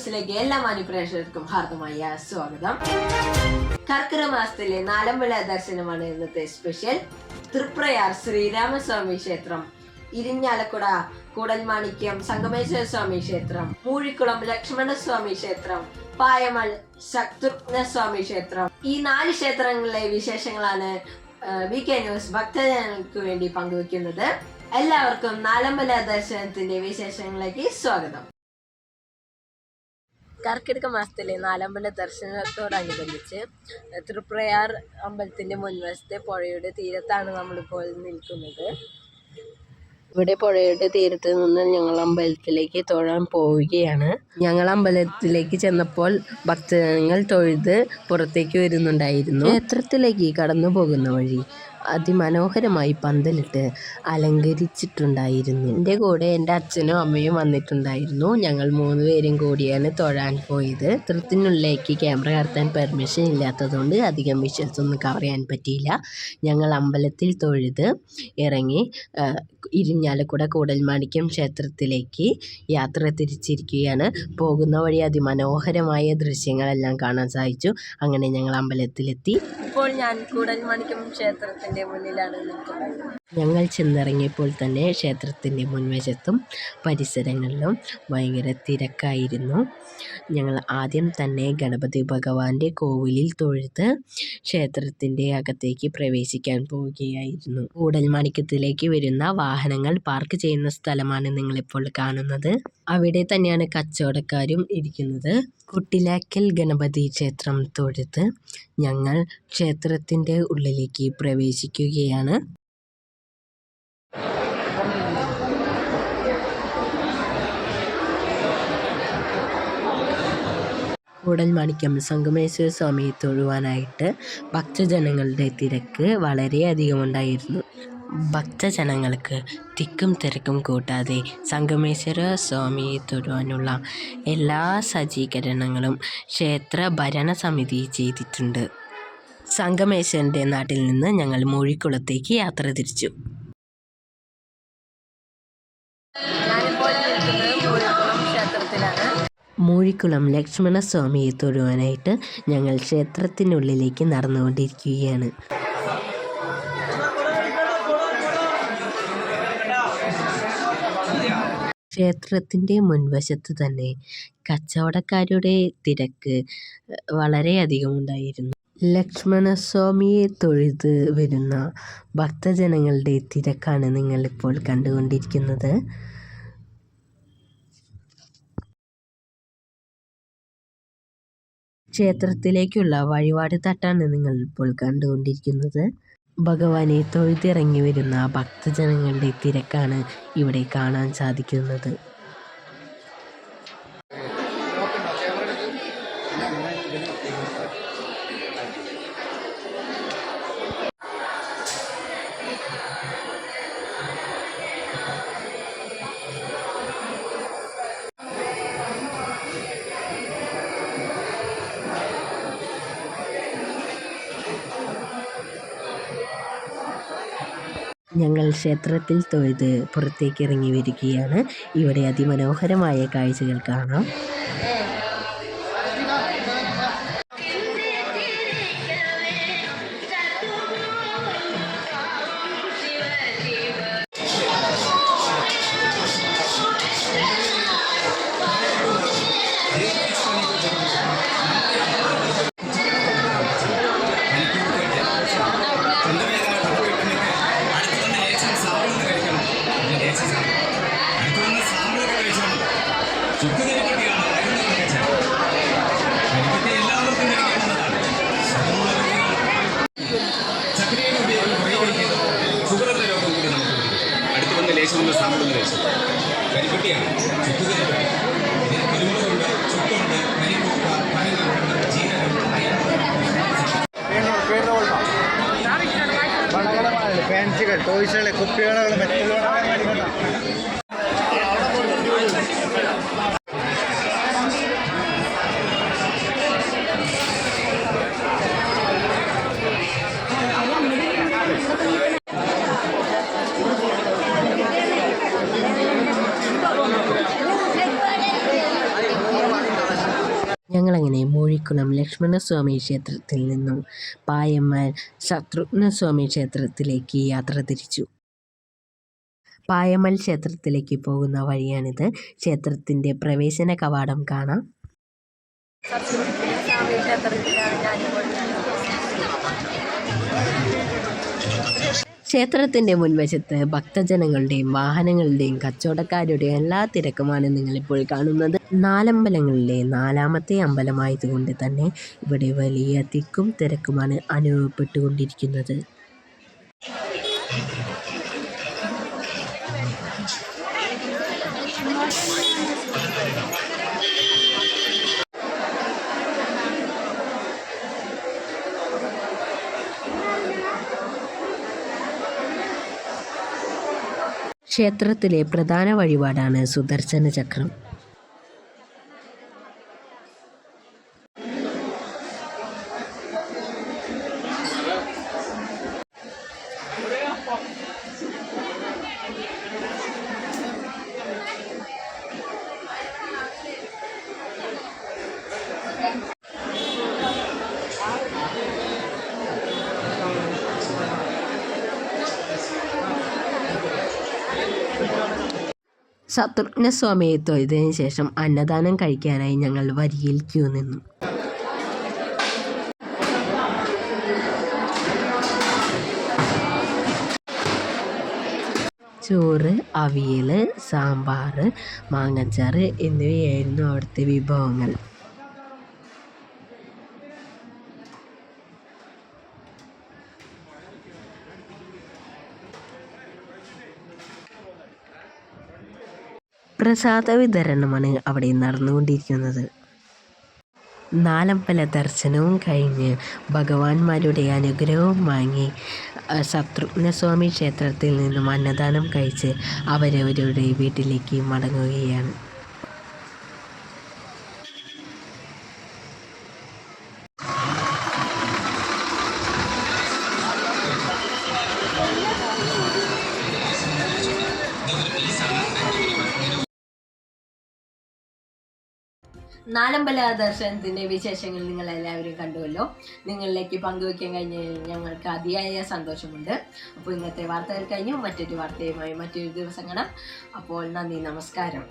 വ്ളോഗ്സിലേക്ക് എല്ലാ മാന്യപ്രേക്ഷകർക്കും ഹാർദമായ സ്വാഗതം. കർക്കിടക മാസത്തിലെ നാലമ്പല ദർശനമാണ് ഇന്നത്തെ സ്പെഷ്യൽ. തൃപ്രയാർ ശ്രീരാമസ്വാമി ക്ഷേത്രം, ഇരിഞ്ഞാലക്കുട കൂടൽമാണിക്യം സംഗമേശ്വര സ്വാമി ക്ഷേത്രം, മൂഴിക്കുളം ലക്ഷ്മണസ്വാമി ക്ഷേത്രം, പായമൽ ശത്രുഘ്നസ്വാമി ക്ഷേത്രം. ഈ 4 ക്ഷേത്രങ്ങളിലെ വിശേഷങ്ങളാണ് VK ന്യൂസ് ഭക്തജനങ്ങൾക്ക് വേണ്ടി പങ്കുവെക്കുന്നത്. എല്ലാവർക്കും നാലമ്പല ദർശനത്തിന്റെ വിശേഷങ്ങളിലേക്ക് സ്വാഗതം. കർക്കിടക മാസത്തിലെ നാലമ്പല ദർശനത്തോടനുബന്ധിച്ച് തൃപ്രയാർ അമ്പലത്തിന്റെ മുൻവശത്തെ പുഴയുടെ തീരത്താണ് നമ്മളിപ്പോൾ നിൽക്കുന്നത്. ഇവിടെ പുഴയുടെ തീരത്ത് നിന്ന് ഞങ്ങൾ അമ്പലത്തിലേക്ക് തൊഴാൻ പോവുകയാണ്. ഞങ്ങൾ അമ്പലത്തിലേക്ക് ചെന്നപ്പോൾ ഭക്തജനങ്ങൾ തൊഴുത് പുറത്തേക്ക് വരുന്നുണ്ടായിരുന്നു. ക്ഷേത്രത്തിലേക്ക് കടന്നു പോകുന്ന വഴി അതിമനോഹരമായി പന്തലിട്ട് അലങ്കരിച്ചിട്ടുണ്ടായിരുന്നു. എൻ്റെ കൂടെ എൻ്റെ അച്ഛനും അമ്മയും വന്നിട്ടുണ്ടായിരുന്നു. ഞങ്ങൾ 3 പേരും കൂടിയാണ് തൊഴാൻ പോയത്. ക്ഷേത്രത്തിനുള്ളിലേക്ക് ക്യാമറ കടത്താൻ പെർമിഷൻ ഇല്ലാത്തതുകൊണ്ട് അധികം വിഷ്വൽസ് ഒന്നും കവർ ചെയ്യാൻ പറ്റിയില്ല. ഞങ്ങൾ അമ്പലത്തിൽ തൊഴുത് ഇറങ്ങി ഇരിഞ്ഞാലക്കുട കൂടൽമാണിക്യം ക്ഷേത്രത്തിലേക്ക് യാത്ര തിരിച്ചിരിക്കുകയാണ്. പോകുന്ന വഴി അതിമനോഹരമായ ദൃശ്യങ്ങളെല്ലാം കാണാൻ സാധിച്ചു. അങ്ങനെ ഞങ്ങൾ അമ്പലത്തിലെത്തി. ഇപ്പോൾ ഞാൻ കൂടൽമാണിക്യം ക്ഷേത്രത്തിന്റെ മുന്നിലാണ് നിൽക്കുന്നത്. ഞങ്ങൾ ചെന്നിറങ്ങിയപ്പോൾ തന്നെ ക്ഷേത്രത്തിൻ്റെ മുൻവശത്തും പരിസരങ്ങളിലും ഭയങ്കര തിരക്കായിരുന്നു. ഞങ്ങൾ ആദ്യം തന്നെ ഗണപതി ഭഗവാന്റെ കോവിലിൽ തൊഴുത് ക്ഷേത്രത്തിൻ്റെ അകത്തേക്ക് പ്രവേശിക്കാൻ പോവുകയായിരുന്നു. കൂടൽമാണിക്യത്തിലേക്ക് വരുന്ന വാഹനങ്ങൾ പാർക്ക് ചെയ്യുന്ന സ്ഥലമാണ് നിങ്ങളിപ്പോൾ കാണുന്നത്. അവിടെ തന്നെയാണ് കച്ചവടക്കാരും ഇരിക്കുന്നത്. കുട്ടിലാക്കൽ ഗണപതി ക്ഷേത്രം തൊഴുത് ഞങ്ങൾ ക്ഷേത്രത്തിൻ്റെ ഉള്ളിലേക്ക് പ്രവേശിക്കുകയാണ്. കൂടൽമാണിക്യം സംഗമേശ്വര സ്വാമിയെ തൊഴുവാനായിട്ട് ഭക്തജനങ്ങളുടെ തിരക്ക് വളരെയധികം ഉണ്ടായിരുന്നു. ഭക്തജനങ്ങൾക്ക് തിക്കും തിരക്കും കൂട്ടാതെ സംഗമേശ്വര സ്വാമിയെ തൊഴുവാനുള്ള എല്ലാ സജ്ജീകരണങ്ങളും ക്ഷേത്ര ഭരണസമിതി ചെയ്തിട്ടുണ്ട്. സംഗമേശ്വരൻ്റെ നാട്ടിൽ നിന്ന് ഞങ്ങൾ മൂഴിക്കുളത്തേക്ക് യാത്ര തിരിച്ചു. മൂഴിക്കുളം ലക്ഷ്മണസ്വാമിയെ തൊഴുവാനായിട്ട് ഞങ്ങൾ ക്ഷേത്രത്തിനുള്ളിലേക്ക് നടന്നുകൊണ്ടിരിക്കുകയാണ്. ക്ഷേത്രത്തിൻ്റെ മുൻവശത്ത് തന്നെ കച്ചവടക്കാരുടെ തിരക്ക് വളരെയധികം ഉണ്ടായിരുന്നു. ലക്ഷ്മണസ്വാമിയെ തൊഴുത് വരുന്ന ഭക്തജനങ്ങളുടെ തിരക്കാണ് നിങ്ങളിപ്പോൾ കണ്ടുകൊണ്ടിരിക്കുന്നത്. ക്ഷേത്രത്തിലേക്കുള്ള വഴിപാട് തട്ടാണ് നിങ്ങൾ ഇപ്പോൾ കണ്ടുകൊണ്ടിരിക്കുന്നത്. ഭഗവാനെ തൊഴുതിറങ്ങി വരുന്ന ഭക്തജനങ്ങളുടെ തിരക്കാണ് ഇവിടെ കാണാൻ സാധിക്കുന്നത്. ഞങ്ങൾ ക്ഷേത്രത്തിൽ തൊഴുത് പുറത്തേക്ക് ഇറങ്ങി വരികയാണ്. ഇവിടെ അതിമനോഹരമായ കാഴ്ചകൾ കാണാം. ടോയ്സുകളെ കുപ്പികളെ മറ്റുള്ള പൂഴിക്കുളം ലക്ഷ്മണസ്വാമി ക്ഷേത്രത്തിൽ നിന്നും പായമ്മൽ ശത്രുഘ്നസ്വാമി ക്ഷേത്രത്തിലേക്ക് യാത്ര തിരിച്ചു. പായമ്മൽ ക്ഷേത്രത്തിലേക്ക് പോകുന്ന വഴിയാണിത്. ക്ഷേത്രത്തിൻ്റെ പ്രവേശന കവാടം കാണാം. ക്ഷേത്രത്തിൻ്റെ മുൻവശത്ത് ഭക്തജനങ്ങളുടെയും വാഹനങ്ങളുടെയും കച്ചവടക്കാരുടെയും എല്ലാ തിരക്കുമാണ് നിങ്ങളിപ്പോൾ കാണുന്നത്. നാലമ്പലങ്ങളിലെ 4ാമത്തെ അമ്പലമായതുകൊണ്ട് തന്നെ ഇവിടെ വലിയ തിക്കും തിരക്കുമാണ് അനുഭവപ്പെട്ടുകൊണ്ടിരിക്കുന്നത്. ക്ഷേത്രത്തിലെ പ്രധാന വഴിപാടാണ് സുദർശന ചക്രം. ശത്രുഘ്നസ്വാമിയെ തൊഴുതതിനു ശേഷം അന്നദാനം കഴിക്കാനായി ഞങ്ങൾ വരിയിൽ ക്യൂ നിന്നു. ചോറ്, അവിയൽ, സാമ്പാർ, മാങ്ങച്ചാറ് എന്നിവയായിരുന്നു അവിടുത്തെ വിഭവങ്ങൾ. പ്രസാദ വിതരണമാണ് അവിടെ നടന്നുകൊണ്ടിരിക്കുന്നത്. നാലമ്പല ദർശനവും കഴിഞ്ഞ് ഭഗവാന്മാരുടെ അനുഗ്രഹവും വാങ്ങി ശത്രുഘ്നസ്വാമി ക്ഷേത്രത്തിൽ നിന്നും അന്നദാനം കഴിച്ച് അവരവരുടെ വീട്ടിലേക്ക് മടങ്ങുകയാണ്. നാലമ്പല ദർശനത്തിൻ്റെ വിശേഷങ്ങൾ നിങ്ങളെല്ലാവരും കണ്ടുവല്ലോ. നിങ്ങളിലേക്ക് പങ്കുവയ്ക്കാൻ കഴിഞ്ഞതിൽ ഞങ്ങൾക്ക് അതിയായ സന്തോഷമുണ്ട്. അപ്പോൾ ഇന്നത്തെ വാർത്തകൾ കഴിഞ്ഞു. മറ്റൊരു വാർത്തയുമായി മറ്റൊരു ദിവസം കാണാം. അപ്പോൾ നന്ദി, നമസ്കാരം.